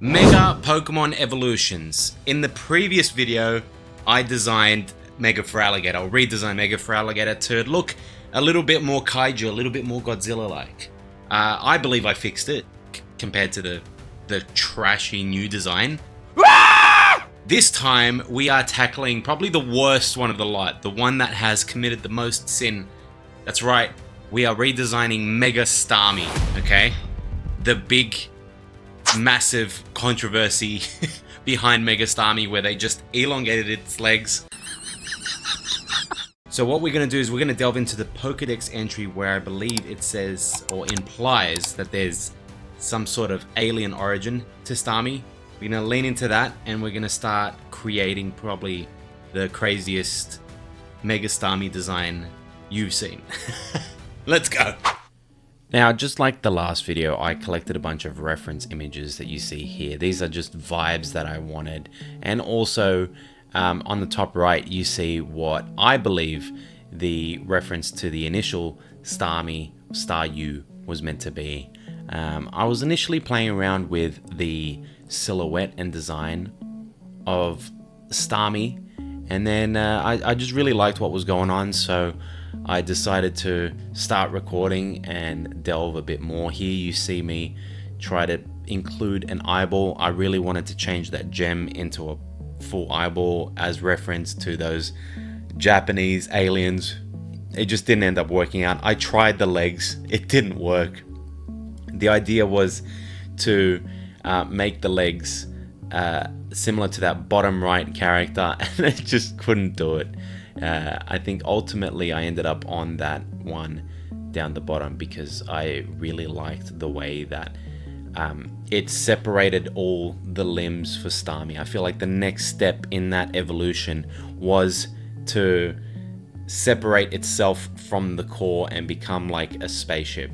Mega Pokemon Evolutions. In the previous video, I designed Mega Feraligatr, or redesigned Mega Feraligatr to look a little bit more kaiju, a little bit more Godzilla-like. I believe I fixed it compared to the trashy new design. This time, we are tackling probably the worst one of the lot, the one that has committed the most sin. That's right, we are redesigning Mega Starmie, okay? The big, massive controversy behind Mega Starmie where they just elongated its legs. So what we're going to do is we're going to delve into the Pokédex entry where I believe it says or implies that there's some sort of alien origin to Starmie. We're going to lean into that and we're going to start creating probably the craziest Mega Starmie design you've seen. Let's go! Now, just like the last video, I collected a bunch of reference images that you see here. These are just vibes that I wanted. And also, on the top right, you see what I believe the reference to the initial Starmie, Star-U, was meant to be. I was initially playing around with the silhouette and design of Starmie, and then I just really liked what was going on, so I decided to start recording and delve a bit more. Here you see me try to include an eyeball. I really wanted to change that gem into a full eyeball as reference to those Japanese aliens. It just didn't end up working out. I tried the legs, it didn't work. The idea was to make the legs similar to that bottom right character, and it just couldn't do it. I think ultimately I ended up on that one down the bottom because I really liked the way that it separated all the limbs for Starmie. I feel like the next step in that evolution was to separate itself from the core and become like a spaceship.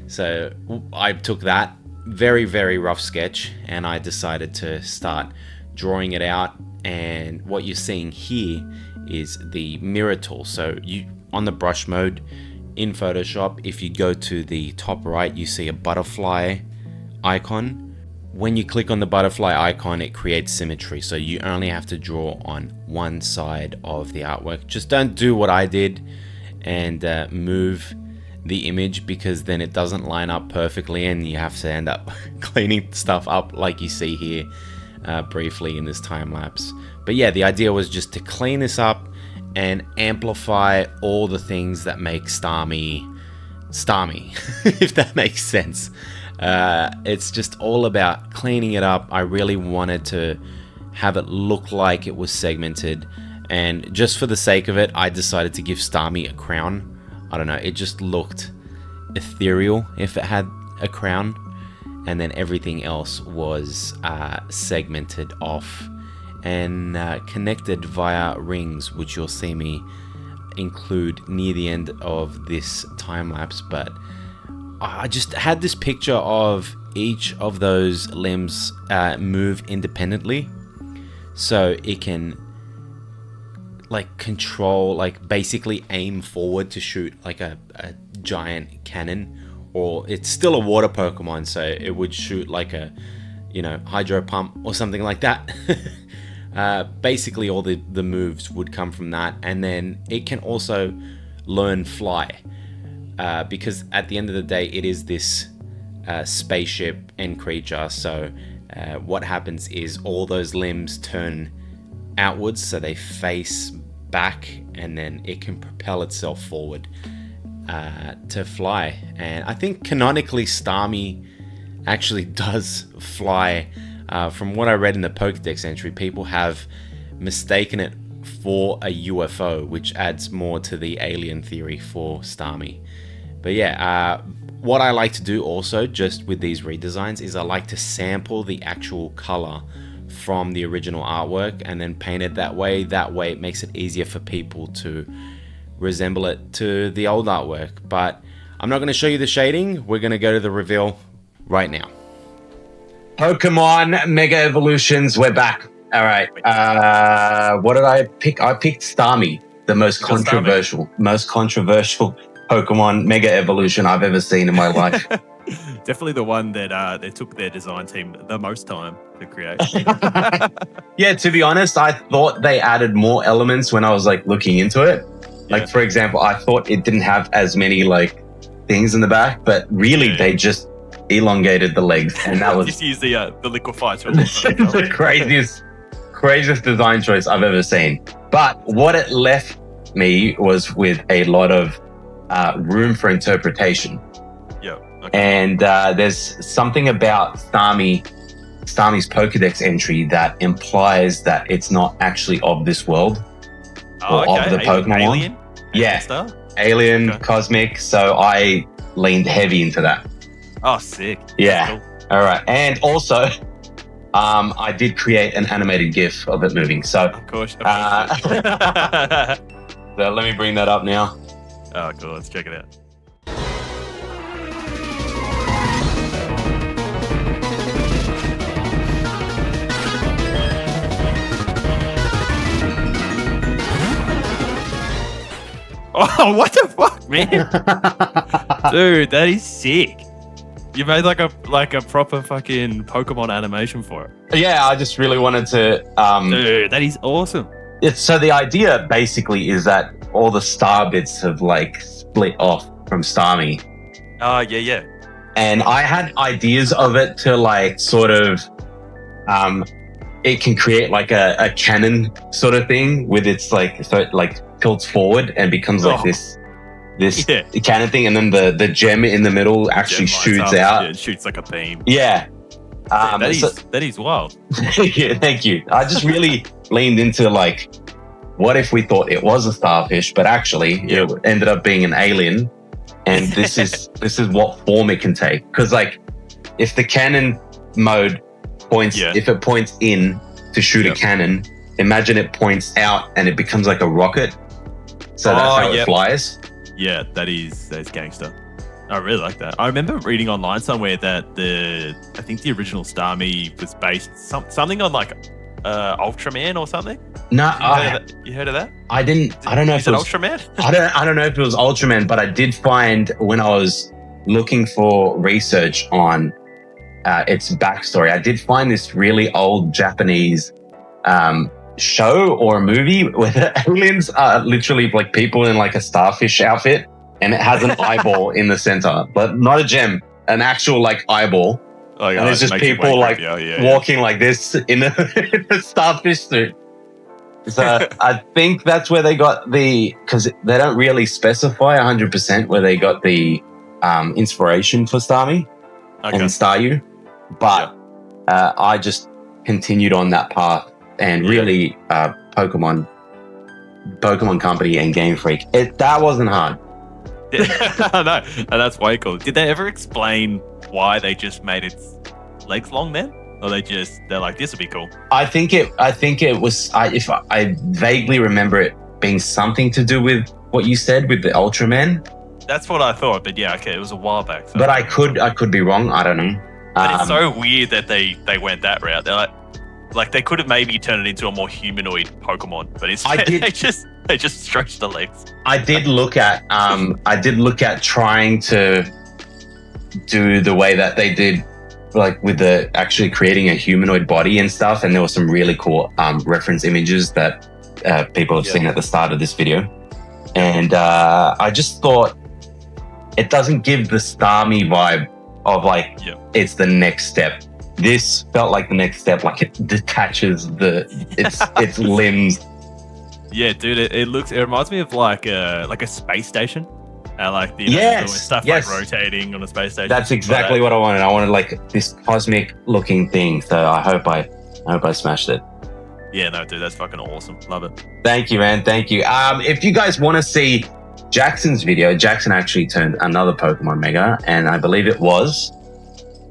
So I took that very, very rough sketch and I decided to start drawing it out, and what you're seeing here is the mirror tool. So you, on the brush mode in Photoshop, if you go to the top right, you see a butterfly icon. When you click on the butterfly icon, it creates symmetry. So you only have to draw on one side of the artwork. Just don't do what I did and move the image, because then it doesn't line up perfectly and you have to end up cleaning stuff up like you see here briefly in this time lapse. But yeah, the idea was just to clean this up and amplify all the things that make Starmie, if that makes sense. It's just all about cleaning it up. I really wanted to have it look like it was segmented, and just for the sake of it, I decided to give Starmie a crown. I don't know, it just looked ethereal if it had a crown, and then everything else was segmented off and connected via rings, which you'll see me include near the end of this time lapse. But I just had this picture of each of those limbs move independently, so it can like control, like basically aim forward to shoot like a giant cannon, or it's still a water Pokemon, so it would shoot like a, you know, hydro pump or something like that. Basically all the moves would come from that, and then it can also learn fly, because at the end of the day it is this spaceship and creature. So what happens is all those limbs turn outwards, so they face back, and then it can propel itself forward to fly. And I think canonically Starmie actually does fly. From what I read in the Pokédex entry, people have mistaken it for a UFO, which adds more to the alien theory for Starmie. But yeah, what I like to do also just with these redesigns is I like to sample the actual color from the original artwork and then paint it that way. That way it makes it easier for people to resemble it to the old artwork. But I'm not going to show you the shading. We're going to go to the reveal right now. Pokemon Mega Evolutions, we're back. All right. What did I pick? I picked Starmie, the most controversial Pokemon Mega Evolution I've ever seen in my life. Definitely the one that they took their design team the most time to create. Yeah, to be honest, I thought they added more elements when I was like looking into it. Like, for example, I thought it didn't have as many like things in the back, but really they just elongated the legs, and that was just use the liquefy tool. the craziest design choice I've ever seen. But what it left me was with a lot of room for interpretation. Yeah. Okay. And there's something about Starmie's Pokédex entry that implies that it's not actually of this world or of the Pokemon. Alien? Yeah. Star? Alien, cosmic. So I leaned heavy into that. Oh, sick. Yeah. Cool. All right. And also, I did create an animated GIF of it moving. So, of course. So let me bring that up now. Oh, cool. Let's check it out. Oh, what the fuck, man? Dude, that is sick. You made like a proper fucking Pokemon animation for it. Yeah, I just really wanted to... Dude, that is awesome. So the idea basically is that all the star bits have like split off from Starmie. Oh, yeah. And I had ideas of it to like sort of... it can create like a cannon sort of thing with its like... So it like tilts forward and becomes like this cannon thing, and then the gem in the middle actually shoots out. Yeah, it shoots like a beam. Yeah. That is wild. Yeah, thank you. I just really leaned into like, what if we thought it was a starfish, but actually it ended up being an alien, and this is what form it can take. Because like, if the cannon mode points, if it points in to shoot a cannon, imagine it points out and it becomes like a rocket. So that's how it flies. Yeah, that's gangster. I really like that. I remember reading online somewhere that I think the original Starmie was based something on like Ultraman or something. No, you heard of that? I didn't. I don't know if it was Ultraman. I don't know if it was Ultraman, but I did find when I was looking for research on its backstory, I did find this really old Japanese show or a movie where the aliens are literally like people in like a starfish outfit, and it has an eyeball in the center, but not a gem, an actual like eyeball. Oh, and it's just people like walking like this in a starfish suit. So I think that's where they got because they don't really specify 100% where they got the inspiration for Starmie and Staryu, but I just continued on that path. And really, Pokemon Company and Game Freak, that wasn't hard. No, and that's way cool. Did they ever explain why they just made its legs long then? Or they're like, this would be cool? I think it was, if I vaguely remember it being something to do with what you said with the Ultraman. That's what I thought, but yeah, okay, it was a while back. So but I could be wrong, I don't know. But it's so weird that they went that route. They're like they could have maybe turned it into a more humanoid Pokemon, but instead they just stretched the legs. I did look at trying to do the way that they did, like with the actually creating a humanoid body and stuff, and there were some really cool reference images that people have seen at the start of this video. And I just thought it doesn't give the Starmie vibe of like it's the next step. This felt like the next step, like it detaches its limbs. Yeah, dude, it reminds me of like a space station. Like the stuff like rotating on a space station. That's exactly what I wanted. I wanted like this cosmic looking thing. So I hope I smashed it. Yeah, no, dude, that's fucking awesome. Love it. Thank you, man. Thank you. If you guys want to see Jackson's video, Jackson actually turned another Pokemon Mega, and I believe it was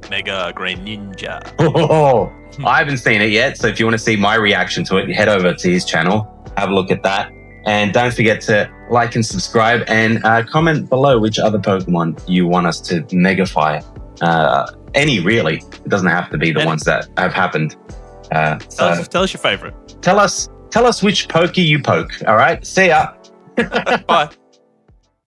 Mega Greninja. Oh, I haven't seen it yet, so if you want to see my reaction to it, head over to his channel, have a look at that, and don't forget to like and subscribe, and comment below which other Pokemon you want us to megafy. Any, really. It doesn't have to be the ones that have happened. Tell us your favorite. Tell us which Pokey you poke. All right, see ya. Bye.